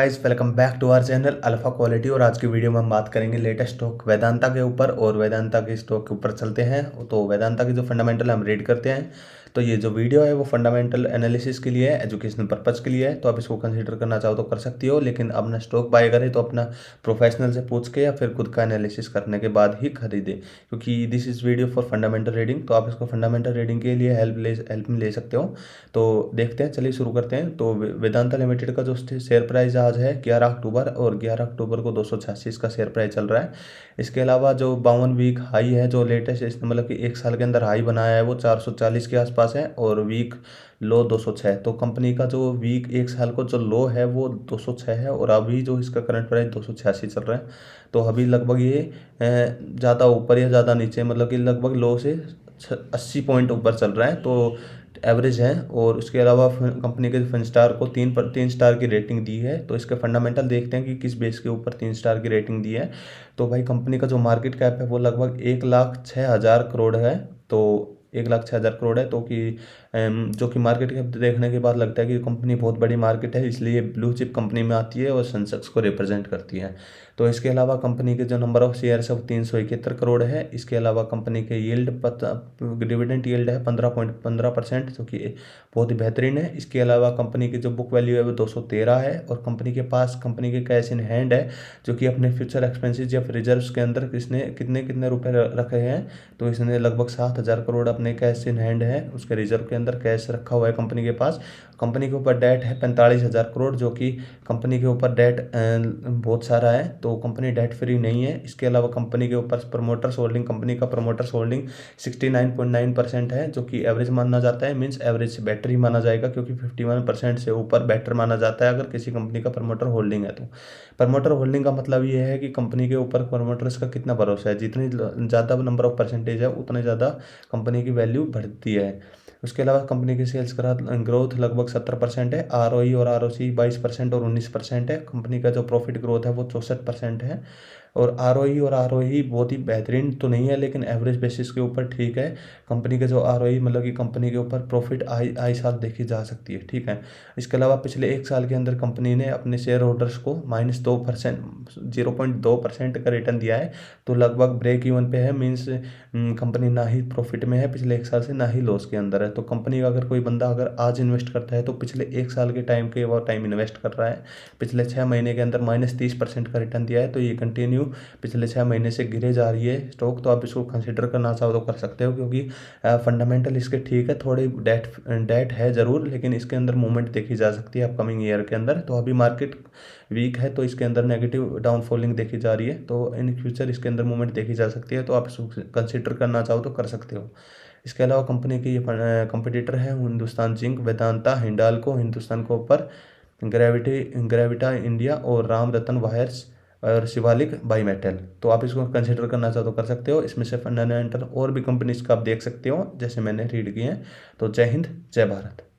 Guys welcome back to our channel alpha quality. और आज की वीडियो में हम बात करेंगे लेटेस्ट स्टॉक वेदांता के ऊपर। और वेदांता के स्टॉक के ऊपर चलते हैं तो वेदांता की जो फंडामेंटल हम रीड करते हैं। तो ये जो वीडियो है वो फंडामेंटल एनालिसिस के लिए है, एजुकेशनल पर्पज़ के लिए है। तो आप इसको कंसीडर करना चाहो तो कर सकती हो, लेकिन अपना स्टॉक बाय करें तो अपना प्रोफेशनल से पूछ के या फिर खुद का एनालिसिस करने के बाद ही खरीदें, क्योंकि this is video for fundamental reading. तो आप इसको फंडामेंटल रीडिंग के लिए हेल्प में ले सकते हो। तो देखते हैं, चलिए शुरू करते हैं। तो वेदांता लिमिटेड का जो शेयर प्राइस आज है 11 अक्टूबर, और 11 अक्टूबर को 286 इसका शेयर प्राइस चल रहा है। इसके अलावा जो 52 वीक हाई है, जो लेटेस्ट इसने मतलब कि एक साल के अंदर हाई बनाया है, वो 440 के आसपास है, और वीक लो 206। तो कंपनी का जो वीक एक साल को जो लो है वो 206 है, और अभी जो इसका करंट प्राइस 286 चल रहा है। तो अभी लगभग ये ज़्यादा ऊपर या ज़्यादा नीचे, मतलब कि लगभग लो से 80 पॉइंट ऊपर चल रहा है। तो एवरेज है। और उसके अलावा कंपनी के फन स्टार को 3 स्टार की रेटिंग दी है। तो इसके फंडामेंटल देखते हैं कि किस बेस के ऊपर 3 स्टार की रेटिंग दी है। तो भाई कंपनी का जो मार्केट कैप है वो लगभग 1,06,000 करोड़ है। तो 1,06,000 करोड़ है, तो कि जो कि मार्केट कैप देखने के बाद लगता है कि कंपनी बहुत बड़ी मार्केट है, इसलिए ब्लू चिप कंपनी में आती है और सेंसेक्स को रिप्रेजेंट करती है। तो इसके अलावा कंपनी के जो नंबर ऑफ शेयर है वो 371 करोड़ है। इसके अलावा कंपनी के यील्ड डिविडेंड यील्ड है 15.15%, जो कि बहुत ही बेहतरीन है। इसके अलावा कंपनी की जो बुक वैल्यू है वो 213 है, और कंपनी के पास कंपनी के कैश इन हैंड है, जो कि अपने फ्यूचर एक्सपेंसेस या रिजर्व्स के अंदर किसने कितने कितने रुपए रखे हैं। तो इसने लगभग 7,000 करोड़ अपने कैश इन हैंड है, उसके रिजर्व के अंदर कैश रखा हुआ है कंपनी के पास। कंपनी के ऊपर डेट है 45,000 करोड़, जो कि कंपनी के ऊपर डेट बहुत सारा है, तो कंपनी डेट फ्री नहीं है। इसके अलावा कंपनी के ऊपर प्रमोटर्स होल्डिंग, कंपनी का प्रमोटर्स होल्डिंग 69.9% है, जो कि एवरेज माना जाता है। मीन्स एवरेज से बेटर ही माना जाएगा, क्योंकि 51% से ऊपर बेटर माना जाता है अगर किसी कंपनी का प्रमोटर होल्डिंग है। तो प्रमोटर होल्डिंग का मतलब ये है कि कंपनी के ऊपर प्रमोटर्स का कितना भरोसा है। जितनी ज़्यादा नंबर ऑफ परसेंटेज है उतने ज़्यादा कंपनी की वैल्यू बढ़ती है। उसके अलावा कंपनी की सेल्स ग्रोथ लगभग 70% है। आरओई और आरओसी 22% और 19% है। कंपनी का जो प्रॉफिट ग्रोथ है वो 64% है। और आरओई बहुत ही बेहतरीन तो नहीं है, लेकिन एवरेज बेसिस के ऊपर ठीक है। कंपनी का जो आरओई मतलब कि कंपनी के ऊपर प्रॉफिट आई साल देखी जा सकती है, ठीक है। इसके अलावा पिछले एक साल के अंदर कंपनी ने अपने शेयर होल्डर्स को -2%, 0.2% का रिटर्न दिया है। तो लगभग ब्रेक इवन पे है। मीन्स कंपनी ना ही प्रॉफिट में है पिछले एक साल से, ना ही लॉस के अंदर है। तो कंपनी का अगर कोई बंदा अगर आज इन्वेस्ट करता है तो पिछले एक साल के टाइम के वो टाइम इन्वेस्ट कर रहा है। पिछले 6 महीने के अंदर -30% का रिटर्न दिया है। तो ये कंटिन्यू पिछले 6 महीने से गिरे जा रही है स्टॉक। तो आप इसको कंसिडर करना चाहो तो कर सकते हो, क्योंकि फंडामेंटल इसके ठीक है। थोड़ी डेट है ज़रूर, लेकिन इसके अंदर मूवमेंट देखी जा सकती है अपकमिंग ईयर के अंदर। तो अभी मार्केट वीक है, तो इसके अंदर नेगेटिव डाउनफॉलिंग देखी जा रही है। तो इन फ्यूचर इसके अंदर मूवमेंट देखी जा सकती है, तो आप इसको कंसिडर करना चाहो तो कर सकते हो। इसके अलावा कंपनी की ये कंपटीटर है Hindustan zinc, Vedanta, Hindalco, Hindustan copper, Gravita India, और राम रतन वायर्स, और शिवालिक बाई मेटल। तो आप इसको कंसिडर करना चाहो तो कर सकते हो। इसमें से फंडामेंटल और भी कंपनीज का आप देख सकते हो, जैसे मैंने रीड किए हैं। तो जय हिंद, जय भारत।